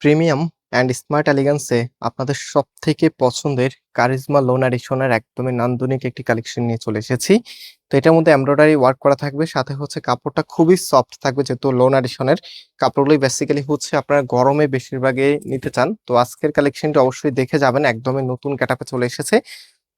Premium and smart এলিগেন্সে আপনাদের সবথেকে পছন্দের কারিজমা লোন এডিশনের একদমই নান্দনিক একটি কালেকশন নিয়ে চলে এসেছি। তো এটার মধ্যে এমব্রয়ডারি ওয়ার্ক করা থাকবে, সাথে হচ্ছে কাপড়টা খুবই সফট থাকবে যেহেতু লোন এডিশনের কাপড়গুলোই বেসিক্যালি হচ্ছে আপনারা গরমে বেশিরভাগই নিতে চান। তো আজকের কালেকশনটা অবশ্যই দেখে যাবেন, একদমই নতুন গেটআপে চলে এসেছে।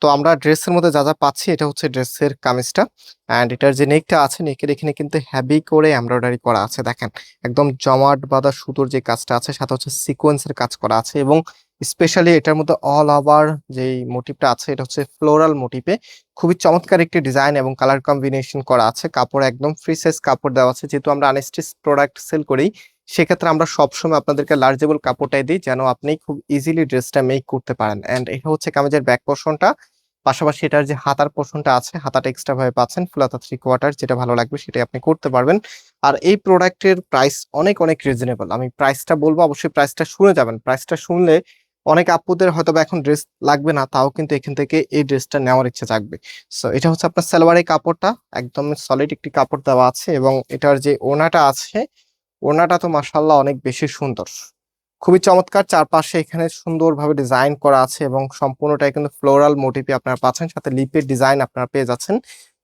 তো আমরা ড্রেসের মধ্যে যা যা পাচ্ছি এটা হচ্ছে ড্রেসের কামিজটা, অ্যান্ড এটার যে নেকটা আছে নেকের এখানে কিন্তু হেভি করে এমব্রয়ডারি করা আছে। দেখেন একদম জমাট বাঁধা সুতোর যে কাজটা আছে সাথে হচ্ছে সিকোয়েন্সের কাজ করা আছে, এবং স্পেশালি এটার মধ্যে অল ওভার যেই মোটিভটা আছে এটা হচ্ছে ফ্লোরাল মোটিভে খুবই চমৎকার একটি ডিজাইন এবং কালার কম্বিনেশন করা আছে। কাপড় একদম ফ্রি সাইজ কাপড় দেওয়া আছে, যেহেতু আমরা আনস্টিচ প্রোডাক্ট সেল করি সেক্ষেত্রে আমরা সবসময় আপনাদেরকে লার্জেবল কাপড়টাই দিই যেন আপনি খুব ইজিলি ড্রেসটা মেক করতে পারেন। অ্যান্ড এটা হচ্ছে কামিজের ব্যাক পোর্শনটা, পাশাপাশি এটার যে হাতার পোর্শনটা আছে হাতাটা এক্সট্রা ভাবে পাচ্ছেন, ফুল হাতা 3/4, যেটা ভালো লাগবে সেটাই আপনি করতে পারবেন। আর এই প্রোডাক্টের প্রাইস অনেক অনেক রিজনেবল। আমি প্রাইসটা বলবো, অবশ্যই প্রাইসটা শুনে যাবেন। প্রাইসটা শুনলে অনেক আপুদের হয়তো এখন ড্রেস লাগবে না, তাও কিন্তু এখান থেকে এই ড্রেসটা নেওয়ার ইচ্ছে জাগবে। সো এটা হচ্ছে আপনার সালোয়ারের কাপড়টা, একদম সলিড একটি কাপড় দেওয়া আছে, এবং এটার যে ওড়নাটা আছে ওড়নাটা তো মাশাআল্লাহ অনেক বেশি সুন্দর, খুবই চমৎকার। চারপাশে এখানে সুন্দরভাবে ডিজাইন করা আছে এবং সম্পূর্ণটাই কিন্তু ফ্লোরাল মোটিভে আপনারা পাচ্ছেন, সাথে লিপের ডিজাইন আপনারা পেয়ে যাচ্ছেন।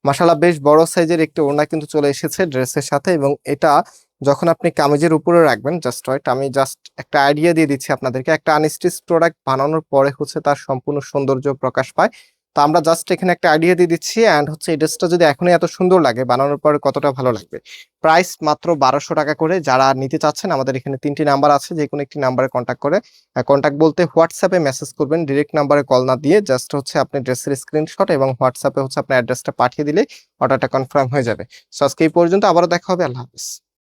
মাশাআল্লাহ বেশ বড় সাইজের একটি ওড়না কিন্তু চলে এসেছে ড্রেসের সাথে, এবং এটা যখন আপনি কামিজের উপরে রাখবেন জাস্ট রাইট, আমি জাস্ট একটা আইডিয়া দিয়ে দিচ্ছি আপনাদেরকে। একটা আনস্টিচ প্রোডাক্ট বানানোর পরে হচ্ছে তার সম্পূর্ণ সৌন্দর্য প্রকাশ পায়। তো আমরা জাস্ট এখানে একটা আইডিয়া দিয়ে দিচ্ছি, অ্যান্ড হচ্ছে এই ড্রেসটা যদি এখনই এত সুন্দর লাগে বানানোর পরে কতটা ভালো লাগবে। প্রাইস মাত্র 1200 টাকা করে। যারা নিতে চাচ্ছেন আমাদের এখানে 3টি নাম্বার আছে, যে কোনো একটি নাম্বারে কন্ট্যাক্ট করে, কন্ট্যাক্ট বলতে হোয়াটসঅ্যাপে মেসেজ করবেন, ডিরেক্ট নাম্বারে কল না দিয়ে। জাস্ট হচ্ছে আপনি ড্রেসের স্ক্রিনশট এবং হোয়াটসঅ্যাপে হচ্ছে আপনার অ্যাড্রেসটা পাঠিয়ে দিলে অর্ডারটা কনফার্ম হয়ে যাবে। সো আজকে এই পর্যন্ত, আবারও দেখা হবে। আল্লাহ হাফেজ।